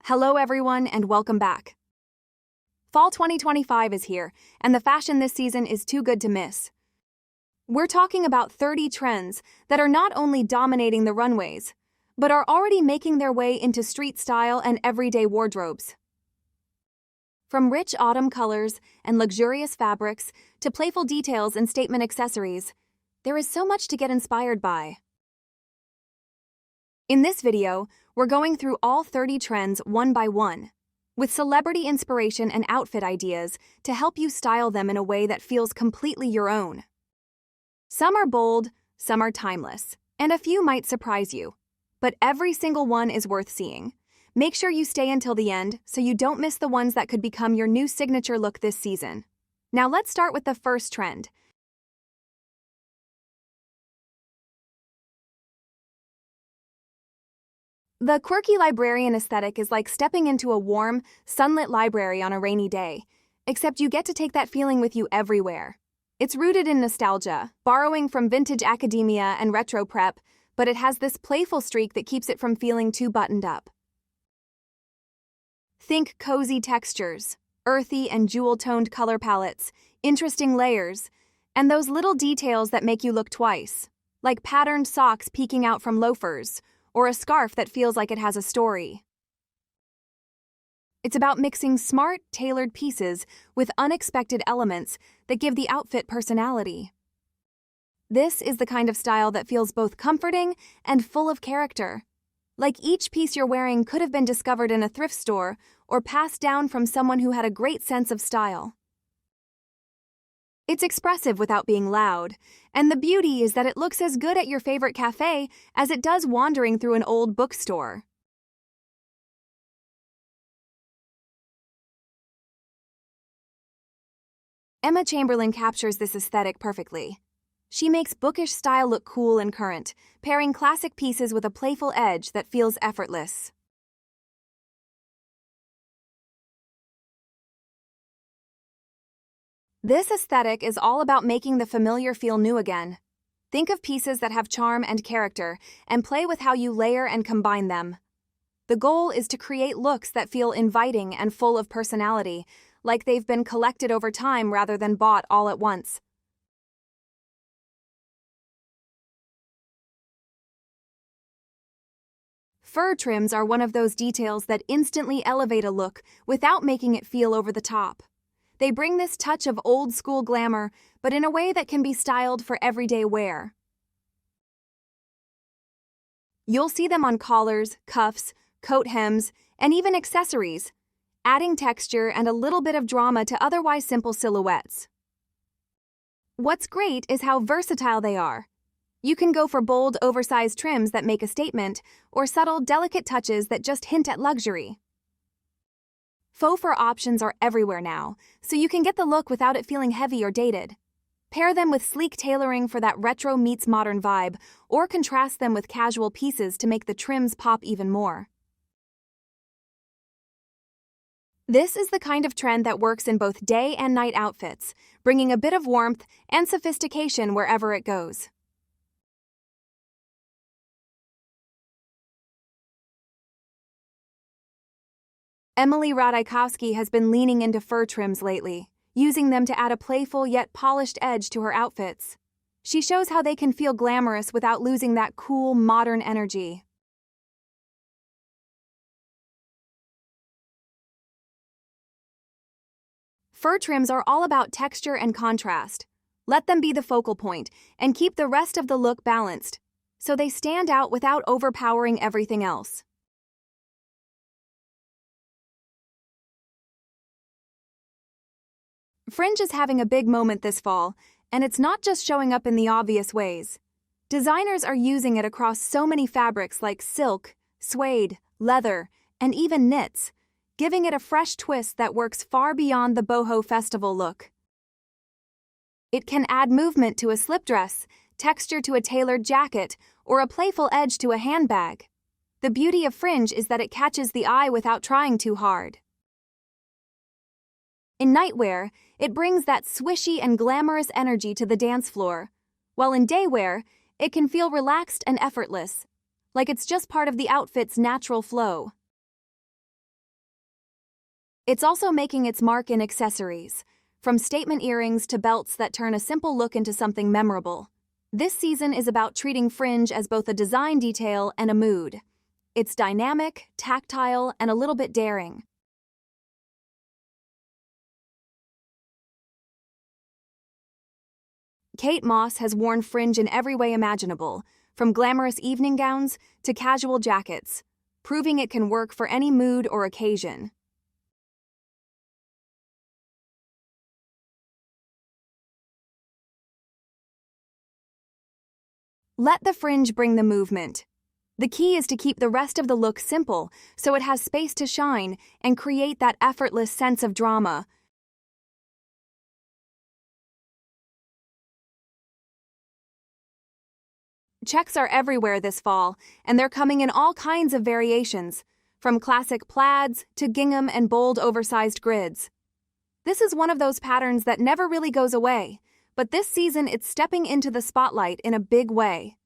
Hello everyone and welcome back. Fall 2025 is here, and the fashion this season is too good to miss. We're talking about 30 trends that are not only dominating the runways, but are already making their way into street style and everyday wardrobes. From rich autumn colors and luxurious fabrics to playful details and statement accessories, there is so much to get inspired by. In this video, we're going through all 30 trends one by one, with celebrity inspiration and outfit ideas to help you style them in a way that feels completely your own. Some are bold, some are timeless, and a few might surprise you, but every single one is worth seeing. Make sure you stay until the end so you don't miss the ones that could become your new signature look this season. Now let's start with the first trend. The quirky librarian aesthetic is like stepping into a warm, sunlit library on a rainy day, except you get to take that feeling with you everywhere. It's rooted in nostalgia, borrowing from vintage academia and retro prep, but it has this playful streak that keeps it from feeling too buttoned up. Think cozy textures, earthy and jewel-toned color palettes, interesting layers, and those little details that make you look twice, like patterned socks peeking out from loafers, or a scarf that feels like it has a story. It's about mixing smart, tailored pieces with unexpected elements that give the outfit personality. This is the kind of style that feels both comforting and full of character. Like each piece you're wearing could have been discovered in a thrift store or passed down from someone who had a great sense of style. It's expressive without being loud, and the beauty is that it looks as good at your favorite cafe as it does wandering through an old bookstore. Emma Chamberlain captures this aesthetic perfectly. She makes bookish style look cool and current, pairing classic pieces with a playful edge that feels effortless. This aesthetic is all about making the familiar feel new again. Think of pieces that have charm and character, and play with how you layer and combine them. The goal is to create looks that feel inviting and full of personality, like they've been collected over time rather than bought all at once. Fur trims are one of those details that instantly elevate a look without making it feel over the top. They bring this touch of old-school glamour, but in a way that can be styled for everyday wear. You'll see them on collars, cuffs, coat hems, and even accessories, adding texture and a little bit of drama to otherwise simple silhouettes. What's great is how versatile they are. You can go for bold, oversized trims that make a statement, or subtle, delicate touches that just hint at luxury. Faux fur options are everywhere now, so you can get the look without it feeling heavy or dated. Pair them with sleek tailoring for that retro meets modern vibe, or contrast them with casual pieces to make the trims pop even more. This is the kind of trend that works in both day and night outfits, bringing a bit of warmth and sophistication wherever it goes. Emily Ratajkowski has been leaning into fur trims lately, using them to add a playful yet polished edge to her outfits. She shows how they can feel glamorous without losing that cool, modern energy. Fur trims are all about texture and contrast. Let them be the focal point and keep the rest of the look balanced, so they stand out without overpowering everything else. Fringe is having a big moment this fall, and it's not just showing up in the obvious ways. Designers are using it across so many fabrics like silk, suede, leather, and even knits, giving it a fresh twist that works far beyond the boho festival look. It can add movement to a slip dress, texture to a tailored jacket, or a playful edge to a handbag. The beauty of Fringe is that it catches the eye without trying too hard. In nightwear, it brings that swishy and glamorous energy to the dance floor, while in daywear, it can feel relaxed and effortless, like it's just part of the outfit's natural flow. It's also making its mark in accessories, from statement earrings to belts that turn a simple look into something memorable. This season is about treating Fringe as both a design detail and a mood. It's dynamic, tactile, and a little bit daring. Kate Moss has worn Fringe in every way imaginable, from glamorous evening gowns to casual jackets, proving it can work for any mood or occasion. Let the Fringe bring the movement. The key is to keep the rest of the look simple so it has space to shine and create that effortless sense of drama. Checks are everywhere this fall, and they're coming in all kinds of variations, from classic plaids to gingham and bold oversized grids. This is one of those patterns that never really goes away, but this season it's stepping into the spotlight in a big way.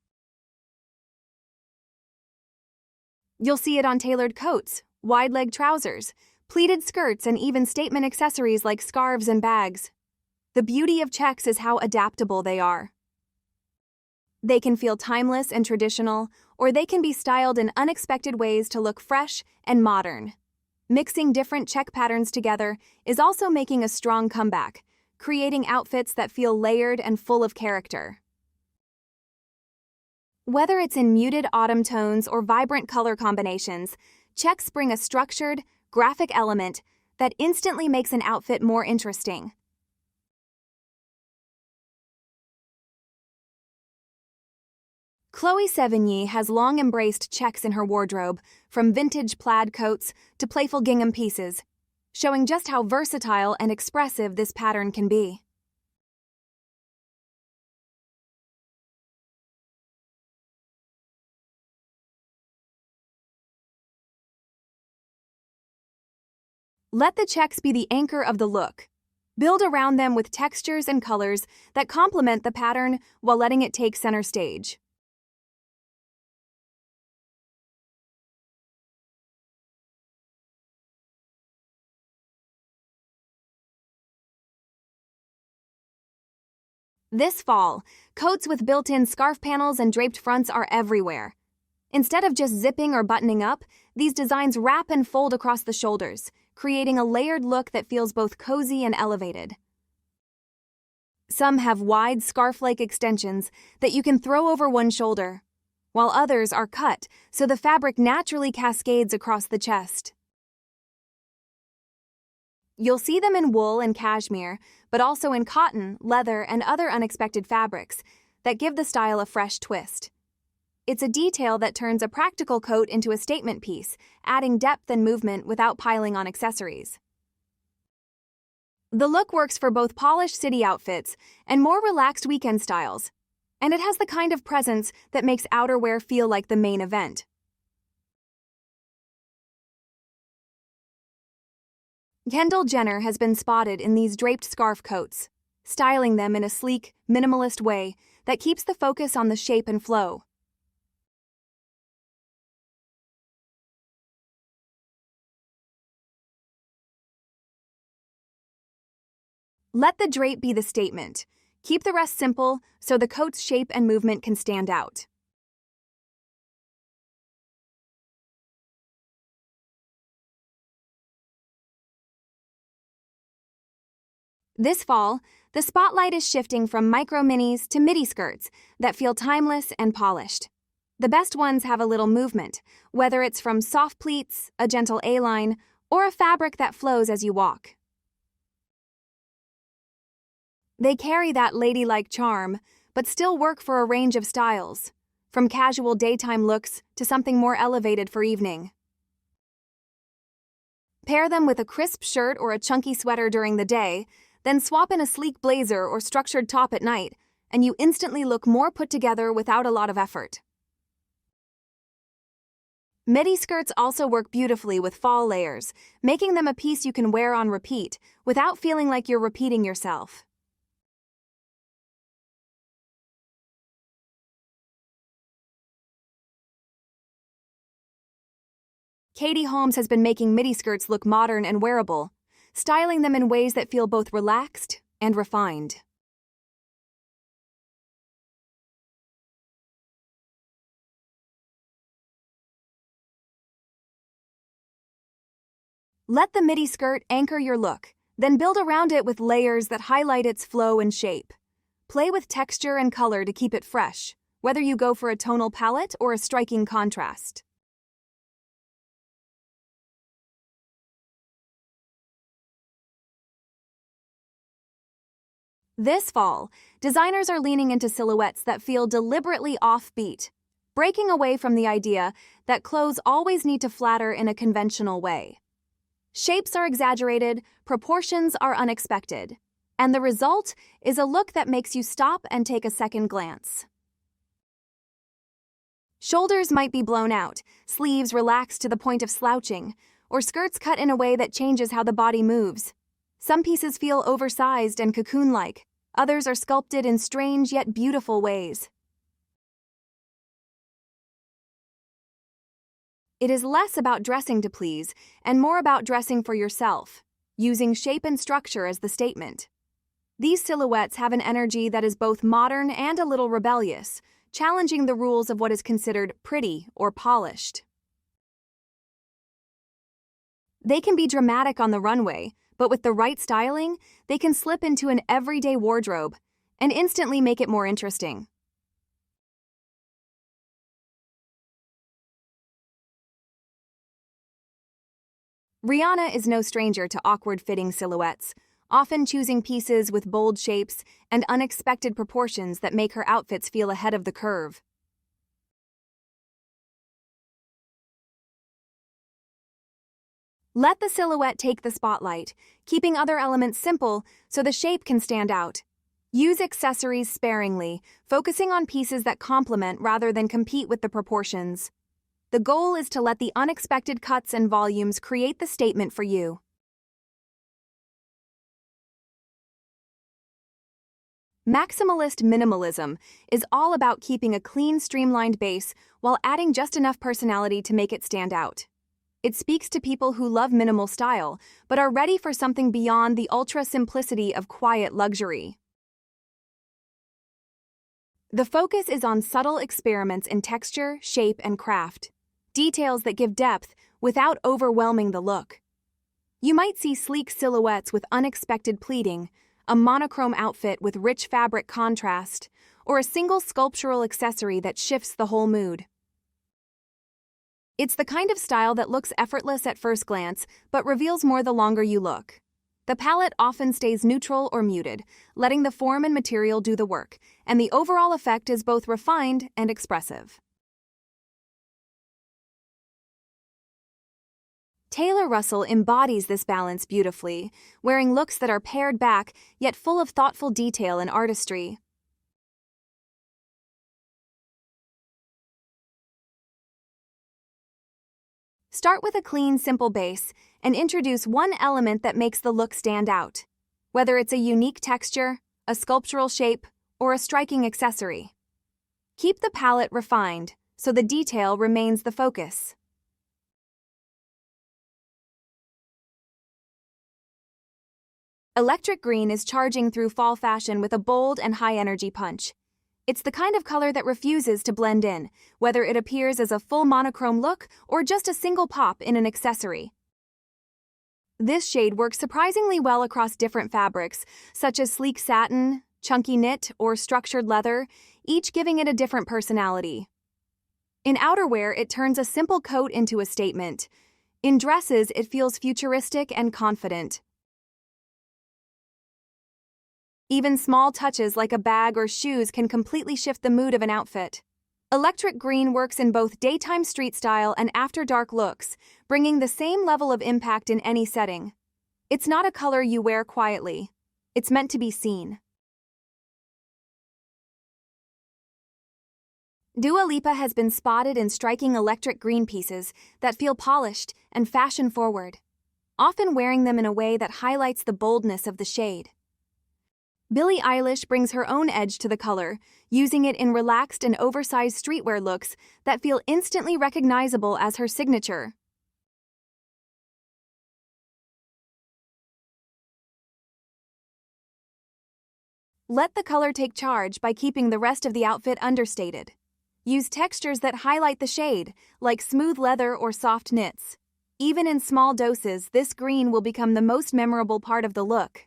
You'll see it on tailored coats, wide-leg trousers, pleated skirts, and even statement accessories like scarves and bags. The beauty of checks is how adaptable they are. They can feel timeless and traditional, or they can be styled in unexpected ways to look fresh and modern. Mixing different check patterns together is also making a strong comeback, creating outfits that feel layered and full of character. Whether it's in muted autumn tones or vibrant color combinations, checks bring a structured, graphic element that instantly makes an outfit more interesting. Chloe Sevigny has long embraced checks in her wardrobe, from vintage plaid coats to playful gingham pieces, showing just how versatile and expressive this pattern can be. Let the checks be the anchor of the look. Build around them with textures and colors that complement the pattern while letting it take center stage. This fall, coats with built-in scarf panels and draped fronts are everywhere. Instead of just zipping or buttoning up, these designs wrap and fold across the shoulders, creating a layered look that feels both cozy and elevated. Some have wide scarf-like extensions that you can throw over one shoulder, while others are cut so the fabric naturally cascades across the chest. You'll see them in wool and cashmere, but also in cotton, leather, and other unexpected fabrics that give the style a fresh twist. It's a detail that turns a practical coat into a statement piece, adding depth and movement without piling on accessories. The look works for both polished city outfits and more relaxed weekend styles, and it has the kind of presence that makes outerwear feel like the main event. Kendall Jenner has been spotted in these draped scarf coats, styling them in a sleek, minimalist way that keeps the focus on the shape and flow. Let the drape be the statement. Keep the rest simple so the coat's shape and movement can stand out. This fall, the spotlight is shifting from micro minis to midi skirts that feel timeless and polished. The best ones have a little movement, whether it's from soft pleats, a gentle A-line, or a fabric that flows as you walk. They carry that ladylike charm, but still work for a range of styles, from casual daytime looks to something more elevated for evening. Pair them with a crisp shirt or a chunky sweater during the day, then swap in a sleek blazer or structured top at night, and you instantly look more put together without a lot of effort. Midi skirts also work beautifully with fall layers, making them a piece you can wear on repeat without feeling like you're repeating yourself. Katie Holmes has been making midi skirts look modern and wearable, styling them in ways that feel both relaxed and refined. Let the midi skirt anchor your look, then build around it with layers that highlight its flow and shape. Play with texture and color to keep it fresh, whether you go for a tonal palette or a striking contrast. This fall, designers are leaning into silhouettes that feel deliberately offbeat, breaking away from the idea that clothes always need to flatter in a conventional way. Shapes are exaggerated, proportions are unexpected, and the result is a look that makes you stop and take a second glance. Shoulders might be blown out, sleeves relaxed to the point of slouching, or skirts cut in a way that changes how the body moves. Some pieces feel oversized and cocoon-like, others are sculpted in strange yet beautiful ways. It is less about dressing to please and more about dressing for yourself, using shape and structure as the statement. These silhouettes have an energy that is both modern and a little rebellious, challenging the rules of what is considered pretty or polished. They can be dramatic on the runway, but with the right styling, they can slip into an everyday wardrobe and instantly make it more interesting. Rihanna is no stranger to awkward-fitting silhouettes, often choosing pieces with bold shapes and unexpected proportions that make her outfits feel ahead of the curve. Let the silhouette take the spotlight, keeping other elements simple so the shape can stand out. Use accessories sparingly, focusing on pieces that complement rather than compete with the proportions. The goal is to let the unexpected cuts and volumes create the statement for you. Maximalist minimalism is all about keeping a clean, streamlined base while adding just enough personality to make it stand out. It speaks to people who love minimal style, but are ready for something beyond the ultra simplicity of quiet luxury. The focus is on subtle experiments in texture, shape, and craft. Details that give depth without overwhelming the look. You might see sleek silhouettes with unexpected pleating, a monochrome outfit with rich fabric contrast, or a single sculptural accessory that shifts the whole mood. It's the kind of style that looks effortless at first glance, but reveals more the longer you look. The palette often stays neutral or muted, letting the form and material do the work, and the overall effect is both refined and expressive. Taylor Russell embodies this balance beautifully, wearing looks that are pared back yet full of thoughtful detail and artistry. Start with a clean, simple base and introduce one element that makes the look stand out, whether it's a unique texture, a sculptural shape, or a striking accessory. Keep the palette refined so the detail remains the focus. Electric green is charging through fall fashion with a bold and high-energy punch. It's the kind of color that refuses to blend in, whether it appears as a full monochrome look or just a single pop in an accessory. This shade works surprisingly well across different fabrics, such as sleek satin, chunky knit, or structured leather, each giving it a different personality. In outerwear, it turns a simple coat into a statement. In dresses, it feels futuristic and confident. Even small touches like a bag or shoes can completely shift the mood of an outfit. Electric green works in both daytime street style and after-dark looks, bringing the same level of impact in any setting. It's not a color you wear quietly. It's meant to be seen. Dua Lipa has been spotted in striking electric green pieces that feel polished and fashion-forward, often wearing them in a way that highlights the boldness of the shade. Billie Eilish brings her own edge to the color, using it in relaxed and oversized streetwear looks that feel instantly recognizable as her signature. Let the color take charge by keeping the rest of the outfit understated. Use textures that highlight the shade, like smooth leather or soft knits. Even in small doses, this green will become the most memorable part of the look.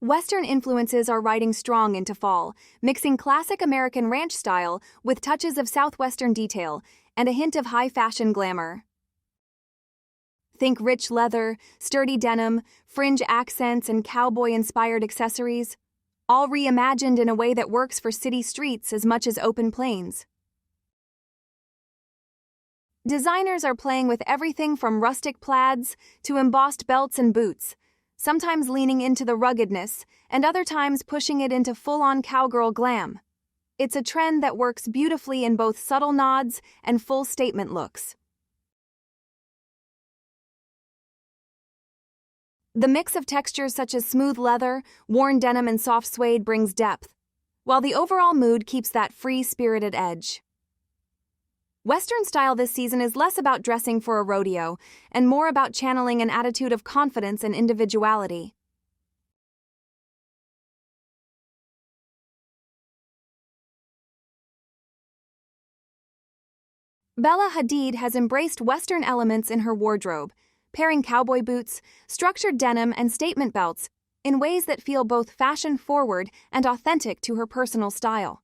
Western influences are riding strong into fall, mixing classic American ranch style with touches of Southwestern detail and a hint of high fashion glamour. Think rich leather, sturdy denim, fringe accents, and cowboy-inspired accessories, all reimagined in a way that works for city streets as much as open plains. Designers are playing with everything from rustic plaids to embossed belts and boots, sometimes leaning into the ruggedness and other times pushing it into full-on cowgirl glam. It's a trend that works beautifully in both subtle nods and full statement looks. The mix of textures such as smooth leather, worn denim, and soft suede brings depth, while the overall mood keeps that free-spirited edge. Western style this season is less about dressing for a rodeo and more about channeling an attitude of confidence and individuality. Bella Hadid has embraced Western elements in her wardrobe, pairing cowboy boots, structured denim, and statement belts in ways that feel both fashion-forward and authentic to her personal style.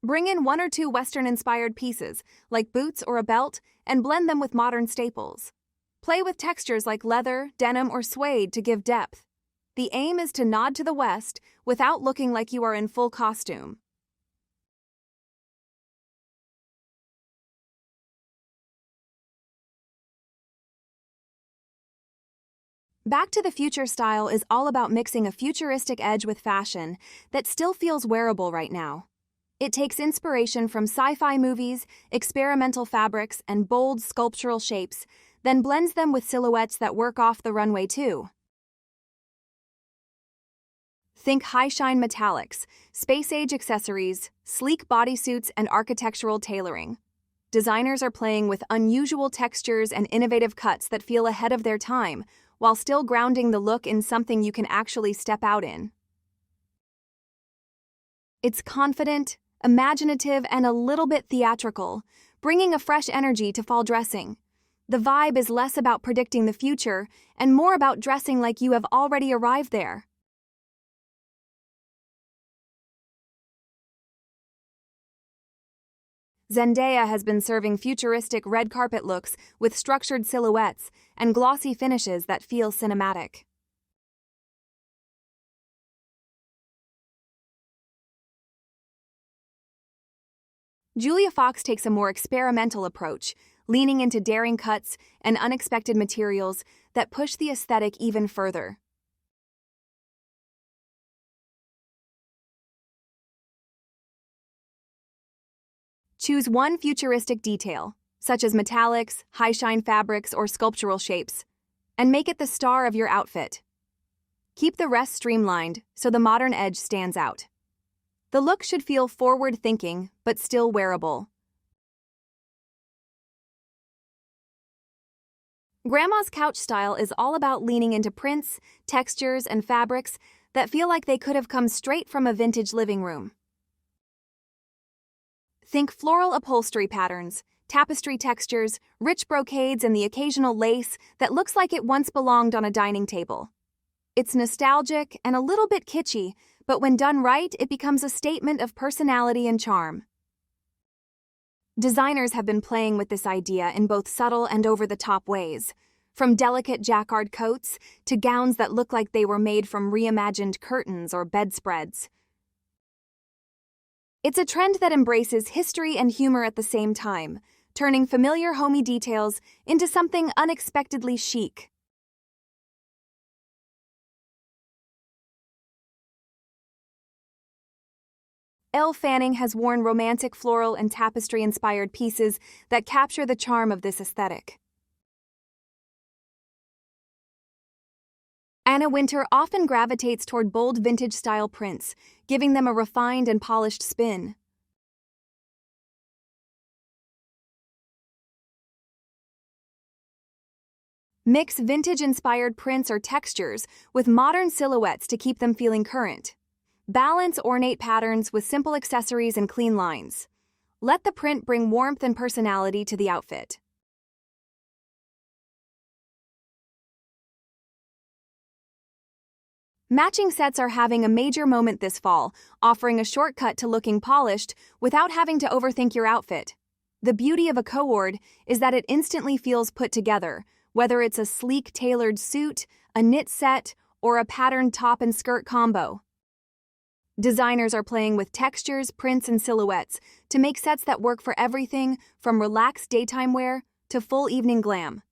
Bring in one or two Western-inspired pieces, like boots or a belt, and blend them with modern staples. Play with textures like leather, denim, or suede to give depth. The aim is to nod to the West without looking like you are in full costume. Back to the Future style is all about mixing a futuristic edge with fashion that still feels wearable right now. It takes inspiration from sci-fi movies, experimental fabrics, and bold sculptural shapes, then blends them with silhouettes that work off the runway too. Think high-shine metallics, space-age accessories, sleek bodysuits, and architectural tailoring. Designers are playing with unusual textures and innovative cuts that feel ahead of their time, while still grounding the look in something you can actually step out in. It's confident, imaginative, and a little bit theatrical, bringing a fresh energy to fall dressing. The vibe is less about predicting the future and more about dressing like you have already arrived there. Zendaya has been serving futuristic red carpet looks with structured silhouettes and glossy finishes that feel cinematic. Julia Fox takes a more experimental approach, leaning into daring cuts and unexpected materials that push the aesthetic even further. Choose one futuristic detail, such as metallics, high-shine fabrics, or sculptural shapes, and make it the star of your outfit. Keep the rest streamlined so the modern edge stands out. The look should feel forward-thinking, but still wearable. Grandma's couch style is all about leaning into prints, textures, and fabrics that feel like they could have come straight from a vintage living room. Think floral upholstery patterns, tapestry textures, rich brocades, and the occasional lace that looks like it once belonged on a dining table. It's nostalgic and a little bit kitschy, but when done right, it becomes a statement of personality and charm. Designers have been playing with this idea in both subtle and over-the-top ways, from delicate jacquard coats to gowns that look like they were made from reimagined curtains or bedspreads. It's a trend that embraces history and humor at the same time, turning familiar homey details into something unexpectedly chic. Elle Fanning has worn romantic floral and tapestry-inspired pieces that capture the charm of this aesthetic. Anna Wintour often gravitates toward bold vintage-style prints, giving them a refined and polished spin. Mix vintage-inspired prints or textures with modern silhouettes to keep them feeling current. Balance ornate patterns with simple accessories and clean lines. Let the print bring warmth and personality to the outfit. Matching sets are having a major moment this fall, offering a shortcut to looking polished without having to overthink your outfit. The beauty of a co-ord is that it instantly feels put together, whether it's a sleek tailored suit, a knit set, or a patterned top and skirt combo. Designers are playing with textures, prints, and silhouettes to make sets that work for everything from relaxed daytime wear to full evening glam.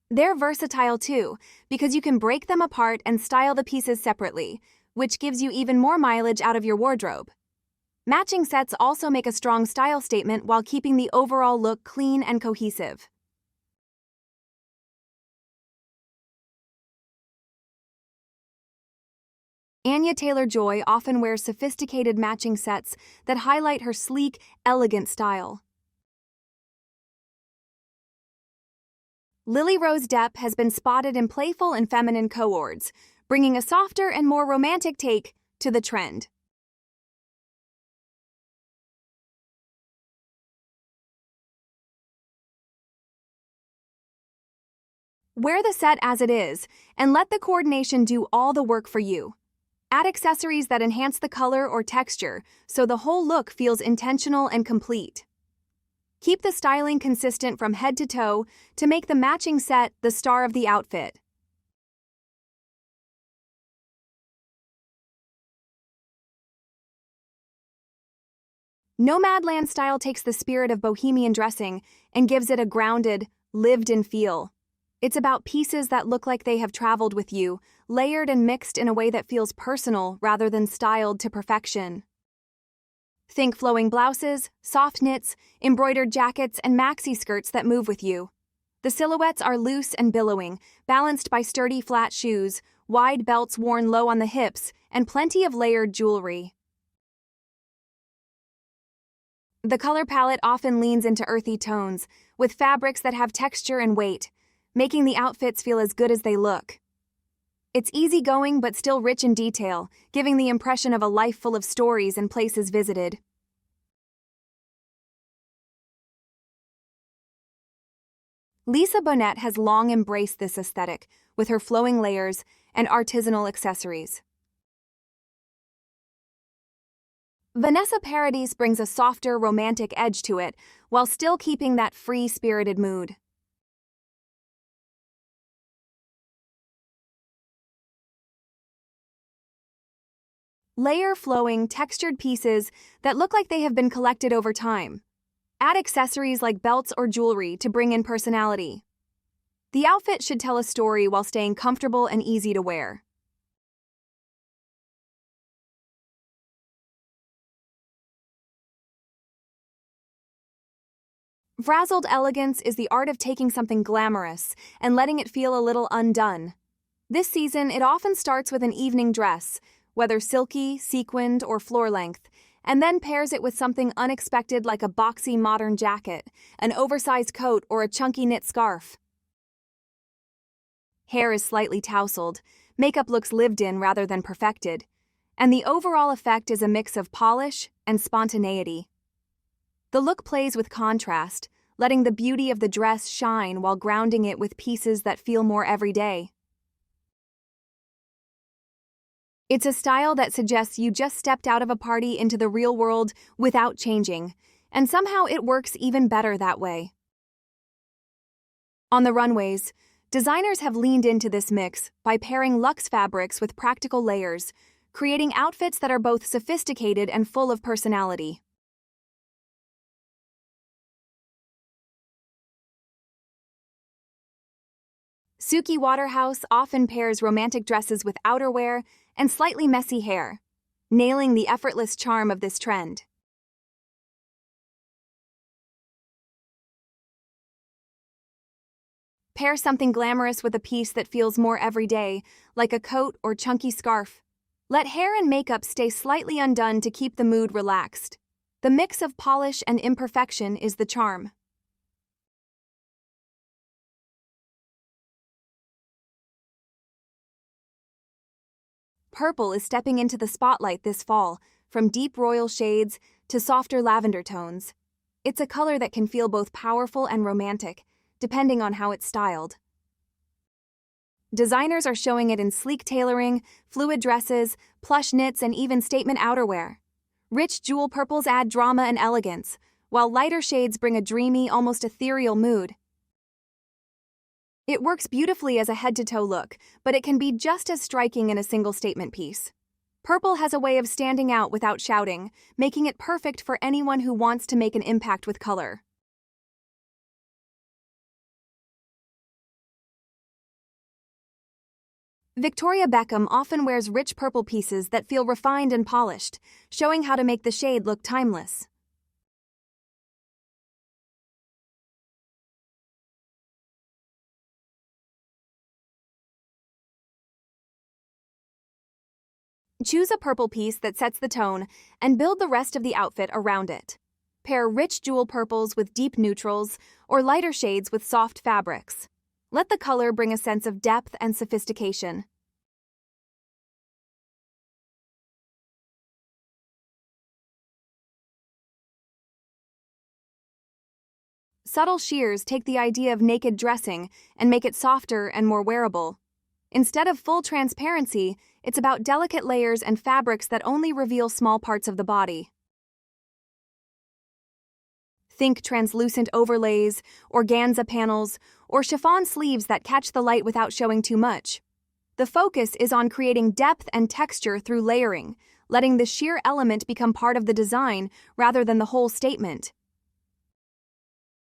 They're versatile too, because you can break them apart and style the pieces separately, which gives you even more mileage out of your wardrobe. Matching sets also make a strong style statement while keeping the overall look clean and cohesive. Anya Taylor-Joy often wears sophisticated matching sets that highlight her sleek, elegant style. Lily Rose Depp has been spotted in playful and feminine co-ords, bringing a softer and more romantic take to the trend. Wear the set as it is, and let the coordination do all the work for you. Add accessories that enhance the color or texture so the whole look feels intentional and complete. Keep the styling consistent from head to toe to make the matching set the star of the outfit. Nomadland style takes the spirit of bohemian dressing and gives it a grounded, lived-in feel. It's about pieces that look like they have traveled with you, layered and mixed in a way that feels personal rather than styled to perfection. Think flowing blouses, soft knits, embroidered jackets, and maxi skirts that move with you. The silhouettes are loose and billowing, balanced by sturdy flat shoes, wide belts worn low on the hips, and plenty of layered jewelry. The color palette often leans into earthy tones, with fabrics that have texture and weight, making the outfits feel as good as they look. It's easygoing but still rich in detail, giving the impression of a life full of stories and places visited. Lisa Bonet has long embraced this aesthetic, with her flowing layers and artisanal accessories. Vanessa Paradis brings a softer, romantic edge to it, while still keeping that free-spirited mood. Layer flowing, textured pieces that look like they have been collected over time. Add accessories like belts or jewelry to bring in personality. The outfit should tell a story while staying comfortable and easy to wear. Frazzled elegance is the art of taking something glamorous and letting it feel a little undone. This season, it often starts with an evening dress, whether silky, sequined, or floor-length, and then pairs it with something unexpected like a boxy modern jacket, an oversized coat, or a chunky knit scarf. Hair is slightly tousled, makeup looks lived in rather than perfected, and the overall effect is a mix of polish and spontaneity. The look plays with contrast, letting the beauty of the dress shine while grounding it with pieces that feel more everyday. It's a style that suggests you just stepped out of a party into the real world without changing, and somehow it works even better that way. On the runways, designers have leaned into this mix by pairing luxe fabrics with practical layers, creating outfits that are both sophisticated and full of personality. Suki Waterhouse often pairs romantic dresses with outerwear and slightly messy hair, nailing the effortless charm of this trend. Pair something glamorous with a piece that feels more everyday, like a coat or chunky scarf. Let hair and makeup stay slightly undone to keep the mood relaxed. The mix of polish and imperfection is the charm. Purple is stepping into the spotlight this fall, from deep royal shades to softer lavender tones. It's a color that can feel both powerful and romantic, depending on how it's styled. Designers are showing it in sleek tailoring, fluid dresses, plush knits, and even statement outerwear. Rich jewel purples add drama and elegance, while lighter shades bring a dreamy, almost ethereal mood. It works beautifully as a head-to-toe look, but it can be just as striking in a single statement piece. Purple has a way of standing out without shouting, making it perfect for anyone who wants to make an impact with color. Victoria Beckham often wears rich purple pieces that feel refined and polished, showing how to make the shade look timeless. Choose a purple piece that sets the tone and build the rest of the outfit around it. Pair rich jewel purples with deep neutrals or lighter shades with soft fabrics. Let the color bring a sense of depth and sophistication. Subtle sheers take the idea of naked dressing and make it softer and more wearable. Instead of full transparency, it's about delicate layers and fabrics that only reveal small parts of the body. Think translucent overlays, organza panels, or chiffon sleeves that catch the light without showing too much. The focus is on creating depth and texture through layering, letting the sheer element become part of the design rather than the whole statement.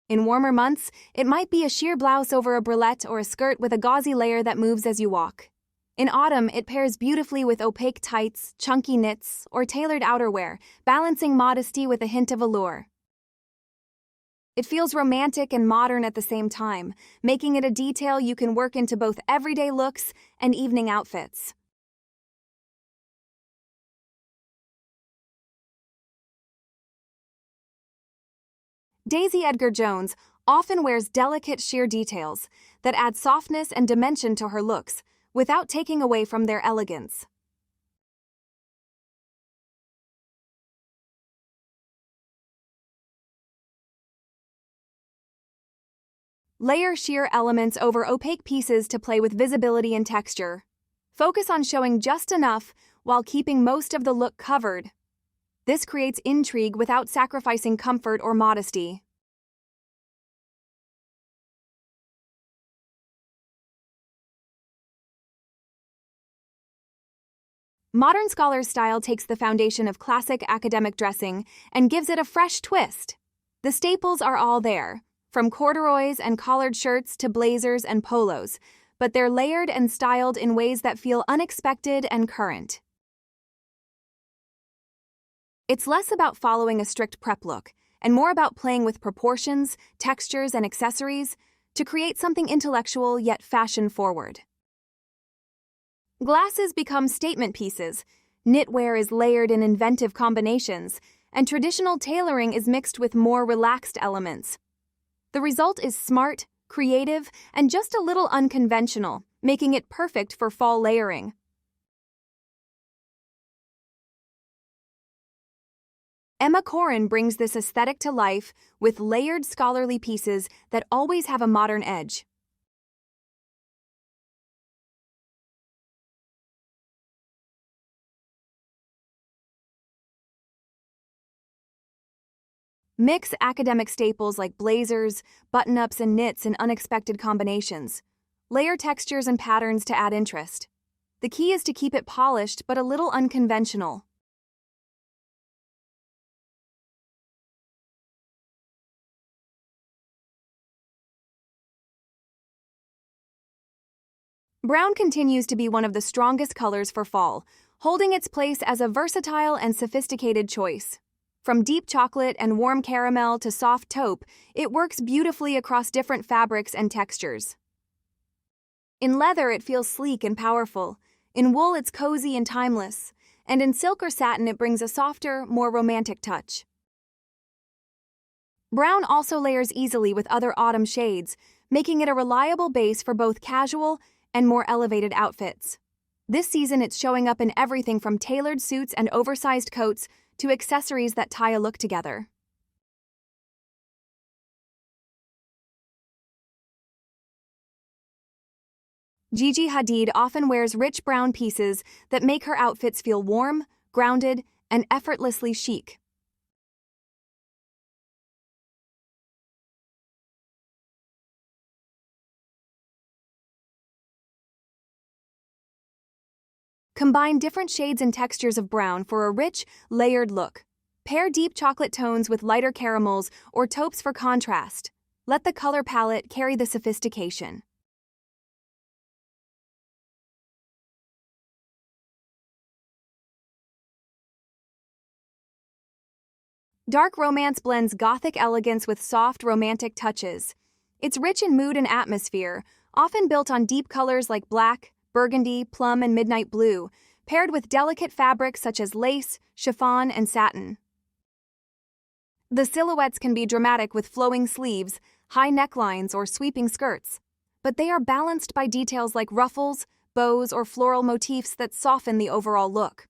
In warmer months, it might be a sheer blouse over a bralette or a skirt with a gauzy layer that moves as you walk. In autumn, it pairs beautifully with opaque tights, chunky knits, or tailored outerwear, balancing modesty with a hint of allure. It feels romantic and modern at the same time, making it a detail you can work into both everyday looks and evening outfits. Daisy Edgar Jones often wears delicate sheer details that add softness and dimension to her looks without taking away from their elegance. Layer sheer elements over opaque pieces to play with visibility and texture. Focus on showing just enough while keeping most of the look covered. This creates intrigue without sacrificing comfort or modesty. Modern Scholar's style takes the foundation of classic academic dressing and gives it a fresh twist. The staples are all there, from corduroys and collared shirts to blazers and polos, but they're layered and styled in ways that feel unexpected and current. It's less about following a strict prep look, and more about playing with proportions, textures, and accessories to create something intellectual yet fashion-forward. Glasses become statement pieces, knitwear is layered in inventive combinations, and traditional tailoring is mixed with more relaxed elements. The result is smart, creative, and just a little unconventional, making it perfect for fall layering. Emma Corrin brings this aesthetic to life with layered scholarly pieces that always have a modern edge. Mix academic staples like blazers, button-ups, and knits in unexpected combinations. Layer textures and patterns to add interest. The key is to keep it polished but a little unconventional. Brown continues to be one of the strongest colors for fall, holding its place as a versatile and sophisticated choice. From deep chocolate and warm caramel to soft taupe, it works beautifully across different fabrics and textures. In leather, it feels sleek and powerful. In wool, it's cozy and timeless. And in silk or satin, it brings a softer, more romantic touch. Brown also layers easily with other autumn shades, making it a reliable base for both casual and more elevated outfits. This season, it's showing up in everything from tailored suits and oversized coats to accessories that tie a look together. Gigi Hadid often wears rich brown pieces that make her outfits feel warm, grounded, and effortlessly chic. Combine different shades and textures of brown for a rich, layered look. Pair deep chocolate tones with lighter caramels or taupes for contrast. Let the color palette carry the sophistication. Dark romance blends gothic elegance with soft, romantic touches. It's rich in mood and atmosphere, often built on deep colors like black, burgundy, plum, and midnight blue, paired with delicate fabrics such as lace, chiffon, and satin. The silhouettes can be dramatic with flowing sleeves, high necklines, or sweeping skirts, but they are balanced by details like ruffles, bows, or floral motifs that soften the overall look.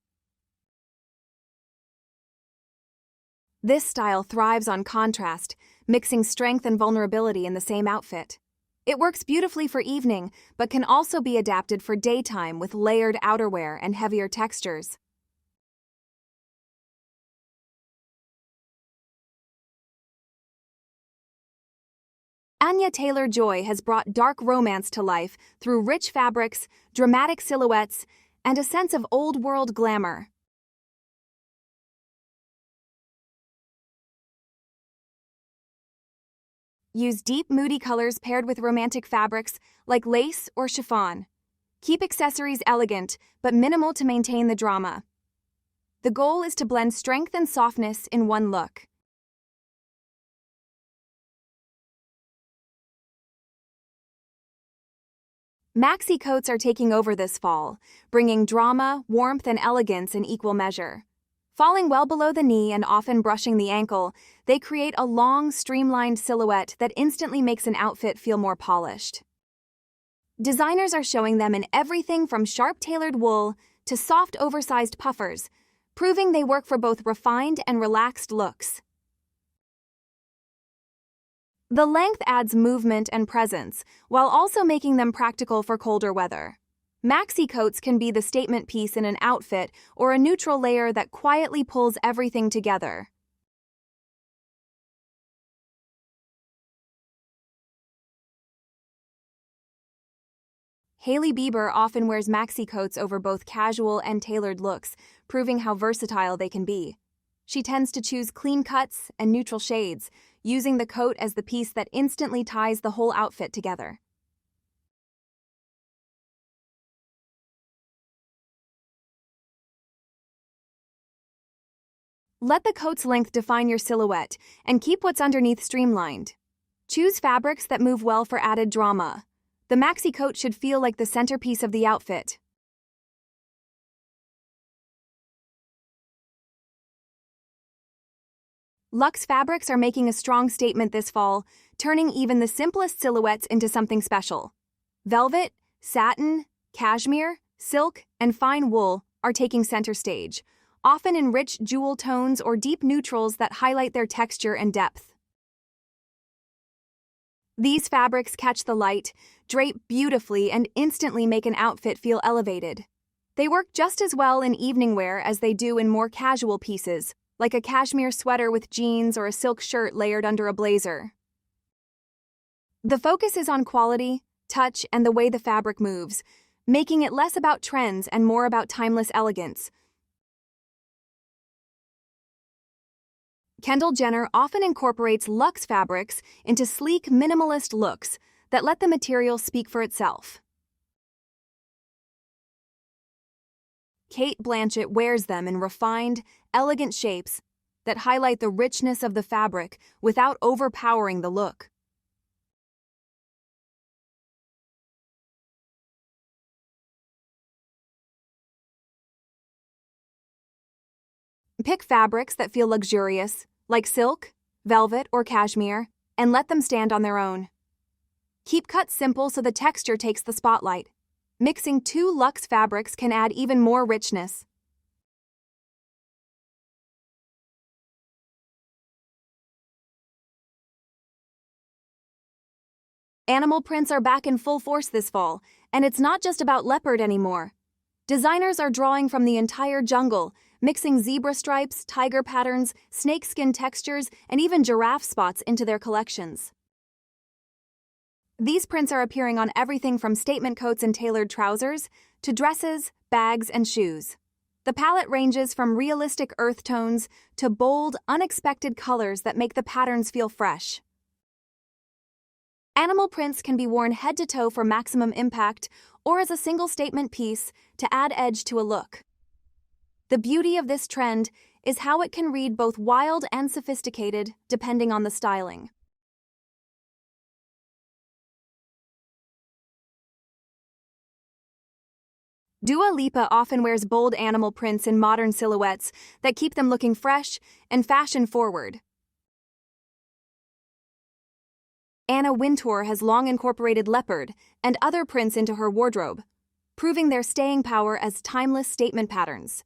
This style thrives on contrast, mixing strength and vulnerability in the same outfit. It works beautifully for evening, but can also be adapted for daytime with layered outerwear and heavier textures. Anya Taylor-Joy has brought dark romance to life through rich fabrics, dramatic silhouettes, and a sense of old-world glamour. Use deep, moody colors paired with romantic fabrics like lace or chiffon. Keep accessories elegant, but minimal to maintain the drama. The goal is to blend strength and softness in one look. Maxi coats are taking over this fall, bringing drama, warmth, and elegance in equal measure. Falling well below the knee and often brushing the ankle, they create a long, streamlined silhouette that instantly makes an outfit feel more polished. Designers are showing them in everything from sharp tailored wool to soft, oversized puffers, proving they work for both refined and relaxed looks. The length adds movement and presence, while also making them practical for colder weather. Maxi coats can be the statement piece in an outfit or a neutral layer that quietly pulls everything together. Hailey Bieber often wears maxi coats over both casual and tailored looks, proving how versatile they can be. She tends to choose clean cuts and neutral shades, using the coat as the piece that instantly ties the whole outfit together. Let the coat's length define your silhouette, and keep what's underneath streamlined. Choose fabrics that move well for added drama. The maxi coat should feel like the centerpiece of the outfit. Luxe fabrics are making a strong statement this fall, turning even the simplest silhouettes into something special. Velvet, satin, cashmere, silk, and fine wool are taking center stage, often in rich jewel tones or deep neutrals that highlight their texture and depth. These fabrics catch the light, drape beautifully, and instantly make an outfit feel elevated. They work just as well in evening wear as they do in more casual pieces, like a cashmere sweater with jeans or a silk shirt layered under a blazer. The focus is on quality, touch, and the way the fabric moves, making it less about trends and more about timeless elegance. Kendall Jenner often incorporates luxe fabrics into sleek, minimalist looks that let the material speak for itself. Cate Blanchett wears them in refined, elegant shapes that highlight the richness of the fabric without overpowering the look. Pick fabrics that feel luxurious, like silk, velvet, or cashmere, and let them stand on their own. Keep cuts simple so the texture takes the spotlight. Mixing 2 luxe fabrics can add even more richness. Animal prints are back in full force this fall, and it's not just about leopard anymore. Designers are drawing from the entire jungle, mixing zebra stripes, tiger patterns, snakeskin textures, and even giraffe spots into their collections. These prints are appearing on everything from statement coats and tailored trousers to dresses, bags, and shoes. The palette ranges from realistic earth tones to bold, unexpected colors that make the patterns feel fresh. Animal prints can be worn head to toe for maximum impact or as a single statement piece to add edge to a look. The beauty of this trend is how it can read both wild and sophisticated depending on the styling. Dua Lipa often wears bold animal prints in modern silhouettes that keep them looking fresh and fashion-forward. Anna Wintour has long incorporated leopard and other prints into her wardrobe, proving their staying power as timeless statement patterns.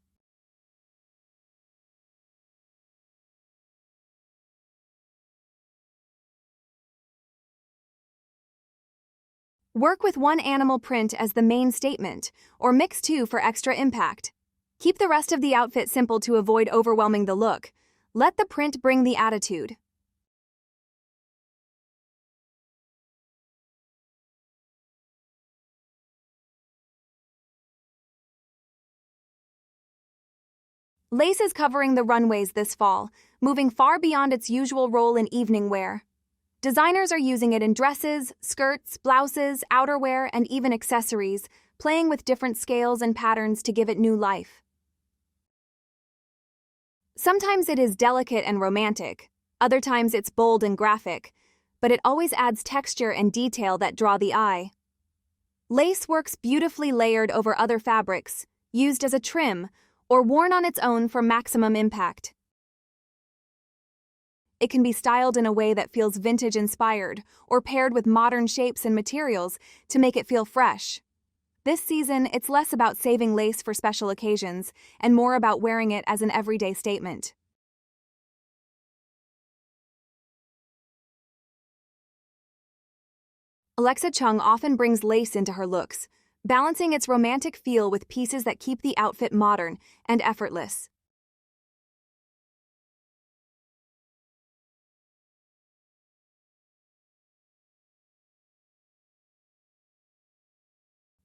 Work with one animal print as the main statement, or mix 2 for extra impact. Keep the rest of the outfit simple to avoid overwhelming the look. Let the print bring the attitude. Lace is covering the runways this fall, moving far beyond its usual role in evening wear. Designers are using it in dresses, skirts, blouses, outerwear, and even accessories, playing with different scales and patterns to give it new life. Sometimes it is delicate and romantic, other times it's bold and graphic, but it always adds texture and detail that draw the eye. Lace works beautifully layered over other fabrics, used as a trim, or worn on its own for maximum impact. It can be styled in a way that feels vintage-inspired or paired with modern shapes and materials to make it feel fresh. This season, it's less about saving lace for special occasions and more about wearing it as an everyday statement. Alexa Chung often brings lace into her looks, balancing its romantic feel with pieces that keep the outfit modern and effortless.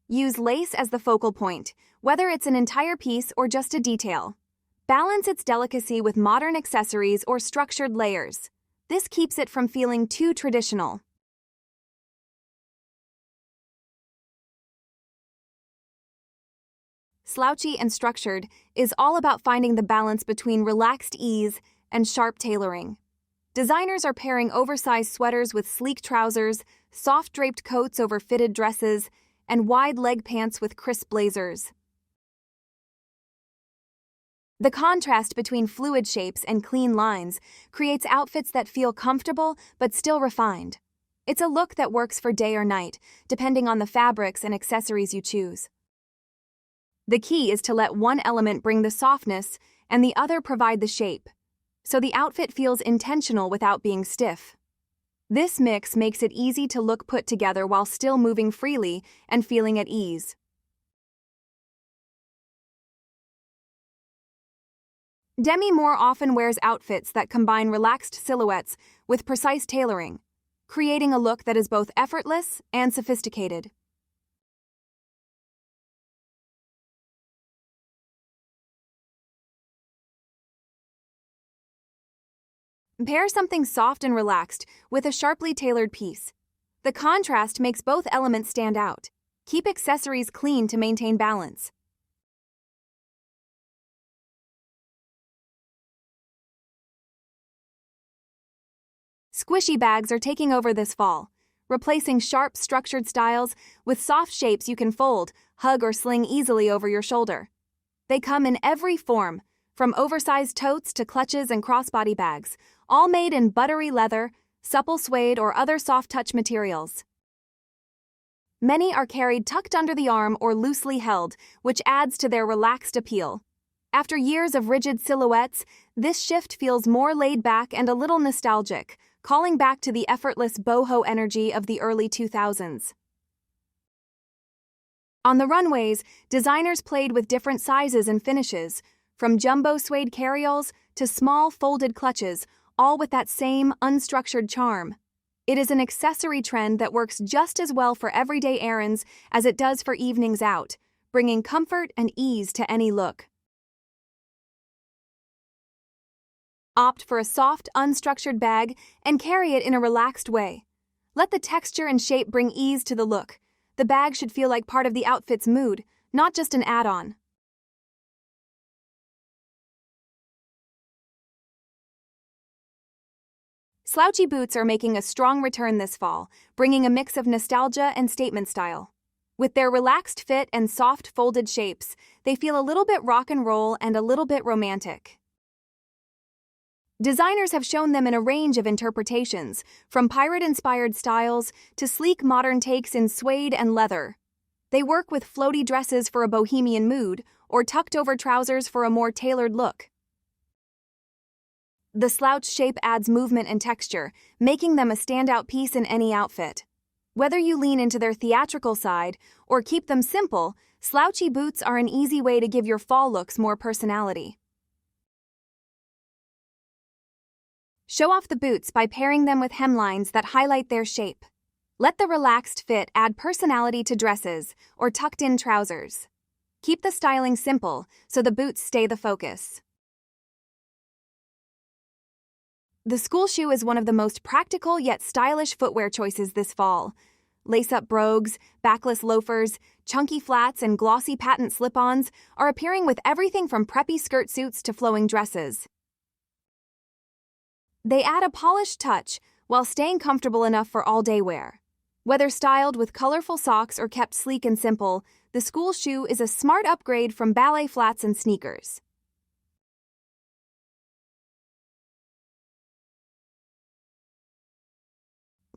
Use lace as the focal point, whether it's an entire piece or just a detail. Balance its delicacy with modern accessories or structured layers. This keeps it from feeling too traditional. Slouchy and structured is all about finding the balance between relaxed ease and sharp tailoring. Designers are pairing oversized sweaters with sleek trousers, soft draped coats over fitted dresses, and wide leg pants with crisp blazers. The contrast between fluid shapes and clean lines creates outfits that feel comfortable but still refined. It's a look that works for day or night, depending on the fabrics and accessories you choose. The key is to let one element bring the softness and the other provide the shape, so the outfit feels intentional without being stiff. This mix makes it easy to look put together while still moving freely and feeling at ease. Demi Moore often wears outfits that combine relaxed silhouettes with precise tailoring, creating a look that is both effortless and sophisticated. Pair something soft and relaxed with a sharply tailored piece. The contrast makes both elements stand out. Keep accessories clean to maintain balance. Squishy bags are taking over this fall, replacing sharp, structured styles with soft shapes you can fold, hug, or sling easily over your shoulder. They come in every form, From oversized totes to clutches and crossbody bags, all made in buttery leather, supple suede, or other soft-touch materials. Many are carried tucked under the arm or loosely held, which adds to their relaxed appeal. After years of rigid silhouettes, this shift feels more laid back and a little nostalgic, calling back to the effortless boho energy of the early 2000s. On the runways, designers played with different sizes and finishes, from jumbo suede carryalls to small folded clutches, all with that same unstructured charm. It is an accessory trend that works just as well for everyday errands as it does for evenings out, bringing comfort and ease to any look. Opt for a soft, unstructured bag and carry it in a relaxed way. Let the texture and shape bring ease to the look. The bag should feel like part of the outfit's mood, not just an add-on. Slouchy boots are making a strong return this fall, bringing a mix of nostalgia and statement style. With their relaxed fit and soft folded shapes, they feel a little bit rock and roll and a little bit romantic. Designers have shown them in a range of interpretations, from pirate-inspired styles to sleek modern takes in suede and leather. They work with floaty dresses for a bohemian mood or tucked-over trousers for a more tailored look. The slouch shape adds movement and texture, making them a standout piece in any outfit. Whether you lean into their theatrical side or keep them simple, slouchy boots are an easy way to give your fall looks more personality. Show off the boots by pairing them with hemlines that highlight their shape. Let the relaxed fit add personality to dresses or tucked-in trousers. Keep the styling simple so the boots stay the focus. The school shoe is one of the most practical yet stylish footwear choices this fall. Lace-up brogues, backless loafers, chunky flats, and glossy patent slip-ons are appearing with everything from preppy skirt suits to flowing dresses. They add a polished touch while staying comfortable enough for all-day wear. Whether styled with colorful socks or kept sleek and simple, the school shoe is a smart upgrade from ballet flats and sneakers.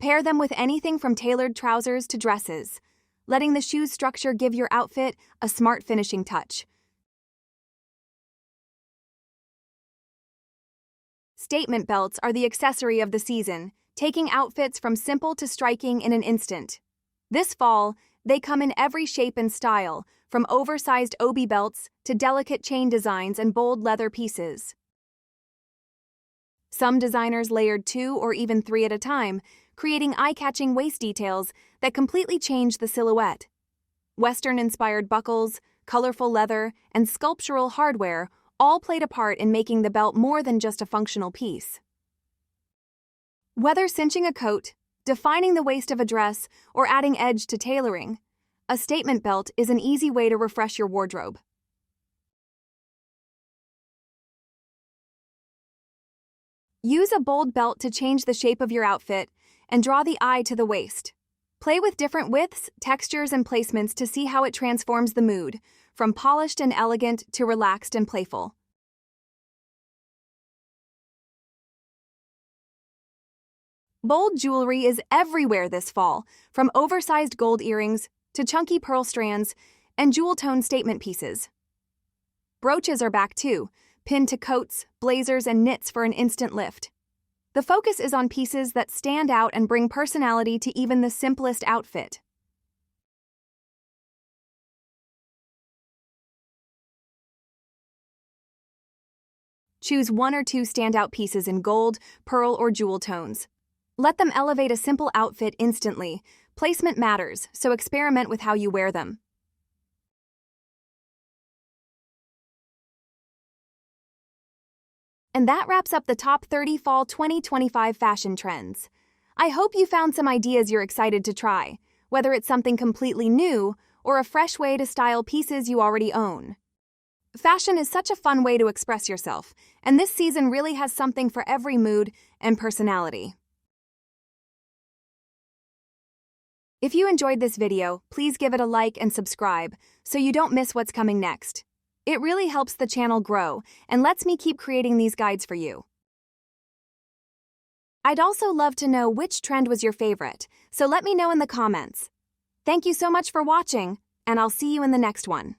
Pair them with anything from tailored trousers to dresses, letting the shoe's structure give your outfit a smart finishing touch. Statement belts are the accessory of the season, taking outfits from simple to striking in an instant. This fall, they come in every shape and style, from oversized obi belts to delicate chain designs and bold leather pieces. Some designers layered 2 or even 3 at a time, creating eye-catching waist details that completely change the silhouette. Western-inspired buckles, colorful leather, and sculptural hardware all played a part in making the belt more than just a functional piece. Whether cinching a coat, defining the waist of a dress, or adding edge to tailoring, a statement belt is an easy way to refresh your wardrobe. Use a bold belt to change the shape of your outfit and draw the eye to the waist. Play with different widths, textures, and placements to see how it transforms the mood, from polished and elegant to relaxed and playful. Bold jewelry is everywhere this fall, from oversized gold earrings to chunky pearl strands and jewel-tone statement pieces. Brooches are back too, pinned to coats, blazers, and knits for an instant lift. The focus is on pieces that stand out and bring personality to even the simplest outfit. Choose 1 or 2 standout pieces in gold, pearl, or jewel tones. Let them elevate a simple outfit instantly. Placement matters, so experiment with how you wear them. And that wraps up the top 30 Fall 2025 fashion trends. I hope you found some ideas you're excited to try, whether it's something completely new or a fresh way to style pieces you already own. Fashion is such a fun way to express yourself, and this season really has something for every mood and personality. If you enjoyed this video, please give it a like and subscribe so you don't miss what's coming next. It really helps the channel grow and lets me keep creating these guides for you. I'd also love to know which trend was your favorite, so let me know in the comments. Thank you so much for watching, and I'll see you in the next one.